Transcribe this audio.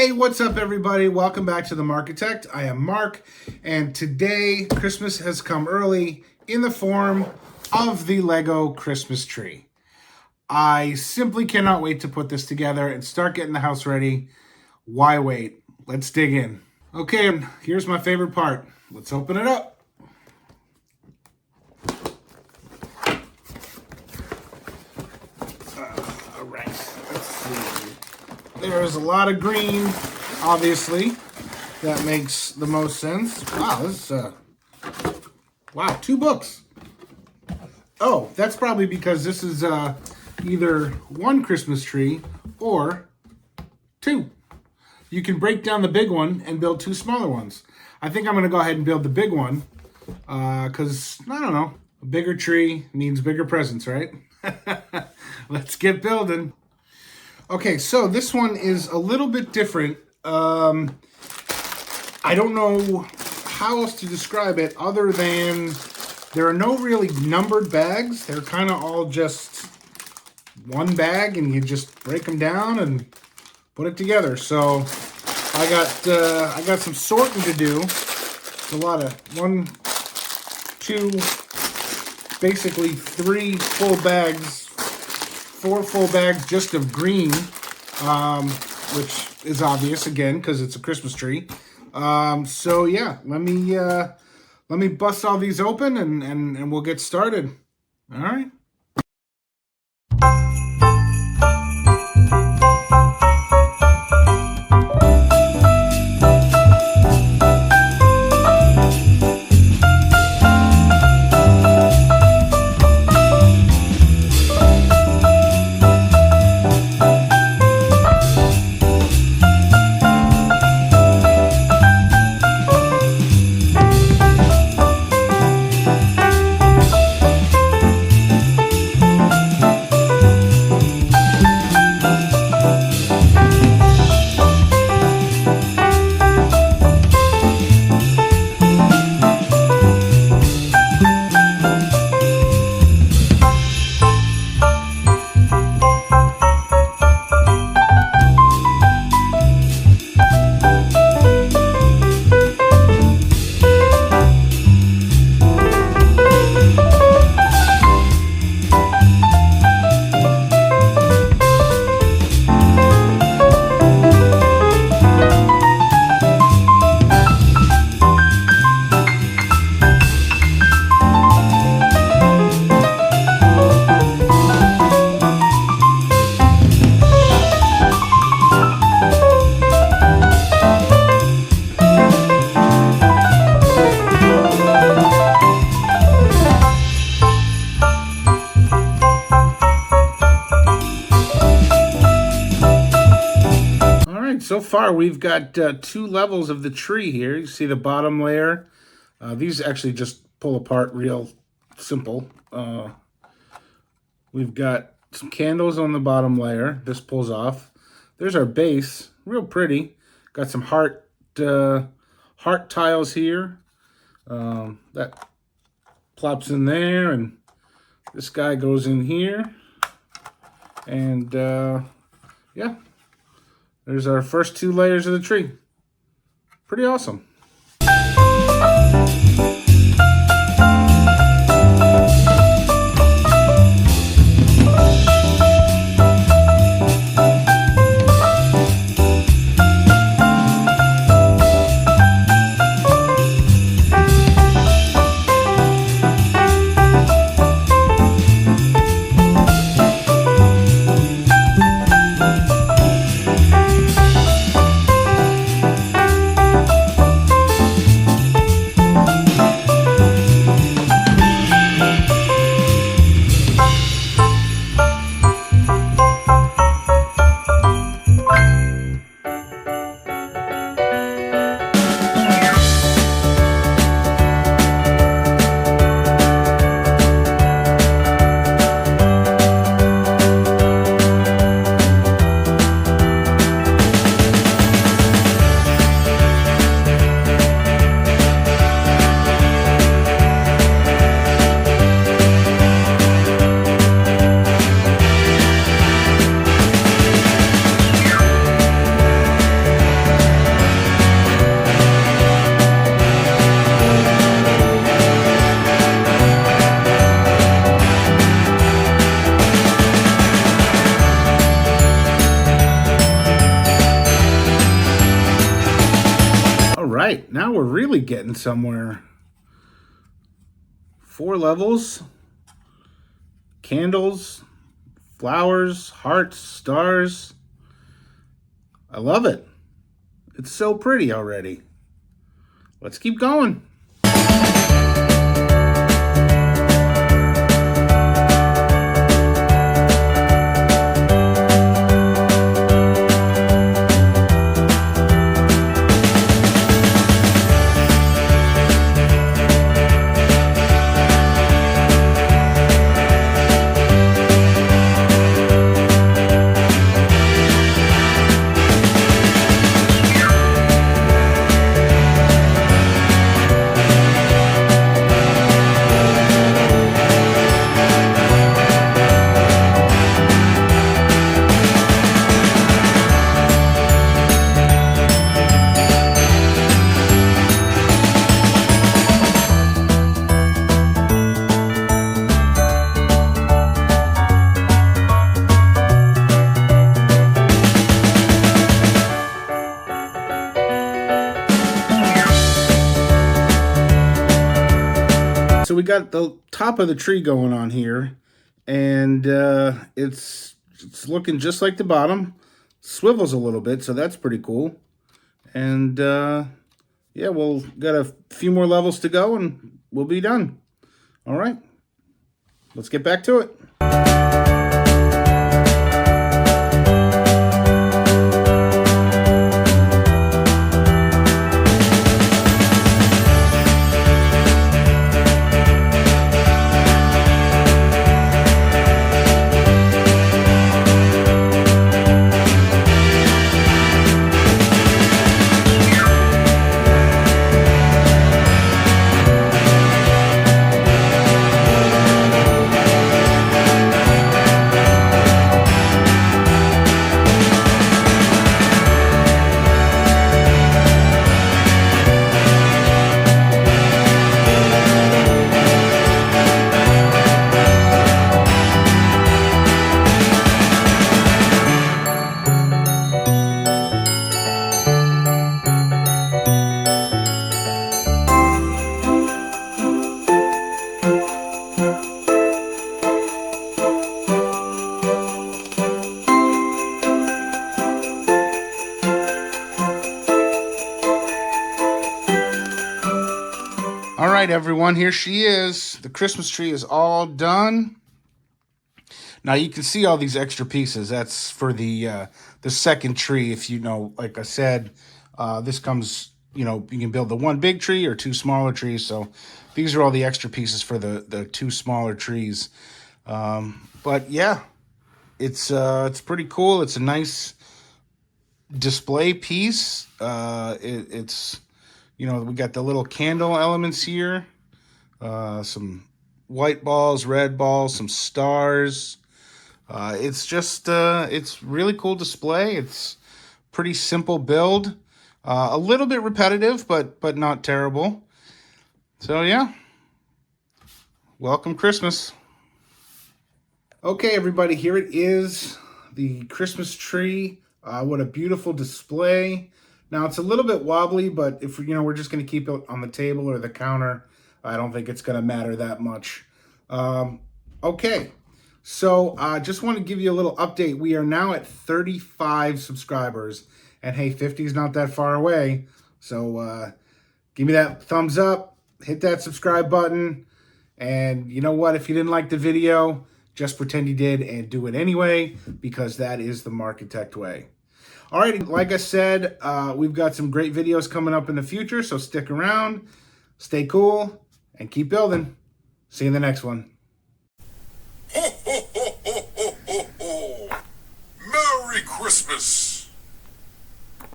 Hey, what's up everybody? Welcome back to the Marchitect. I am Mark, and today Christmas has come early in the form of the Lego Christmas tree. I simply cannot wait to put this together and start getting the house ready. Why wait? Let's dig in. Okay, here's my favorite part. Let's open it up. All right, let's see. There's a lot of green, obviously. That makes the most sense. Wow, this is, wow, 2 books. Oh, that's probably because this is either one Christmas tree or 2. You can break down the big one and build 2 smaller ones. I think I'm going to go ahead and build the big one because, I don't know, a bigger tree means bigger presents, right? Let's get building. Okay, so this one is a little bit different. I don't know how else to describe it other than there are no really numbered bags. They're kind of all just one bag, and you just break them down and put it together. So I got some sorting to do. It's a lot of 1, 2, basically 3 full bags. 4 full bags just of green, which is obvious again because it's a Christmas tree. So yeah, let me bust all these open and we'll get started. All right. So far, we've got 2 levels of the tree here. You see the bottom layer. These actually just pull apart real simple. We've got some candles on the bottom layer. This pulls off. There's our base. Real pretty. Got some heart tiles here. That plops in there. And this guy goes in here. And yeah. There's our first 2 layers of the tree. Pretty awesome. now we're really getting somewhere. 4 levels, candles, flowers, hearts, stars. I love it. It's so pretty already. Let's keep going. So we got the top of the tree going on here, and it's looking just like the bottom. Swivels a little bit, so that's pretty cool. And yeah, we'll got a few more levels to go, and we'll be done. All right, let's get back to it. All right, everyone, here she is. The Christmas tree is all done. Now you can see all these extra pieces. That's for the second tree. If you know, like I said, this comes, you know, you can build the one big tree or 2 smaller trees. So these are all the extra pieces for the 2 smaller trees. But yeah, it's pretty cool. It's a nice display piece. It's, you know, we got the little candle elements here, some white balls, red balls, some stars. It's just, it's really cool display. It's pretty simple build, a little bit repetitive, but not terrible. So yeah, welcome Christmas. Okay, everybody, here it is, the Christmas tree. What a beautiful display. Now, it's a little bit wobbly, but if you know, we're just going to keep it on the table or the counter, I don't think it's going to matter that much. Okay, so just want to give you a little update. We are now at 35 subscribers, and hey, 50 is not that far away. So give me that thumbs up, hit that subscribe button, and you know what? If you didn't like the video, just pretend you did and do it anyway, because that is the Marchitect way. All right, like I said, we've got some great videos coming up in the future, so stick around, stay cool, and keep building. See you in the next one. Ho, ho, ho, ho, ho, ho, ho. Merry Christmas!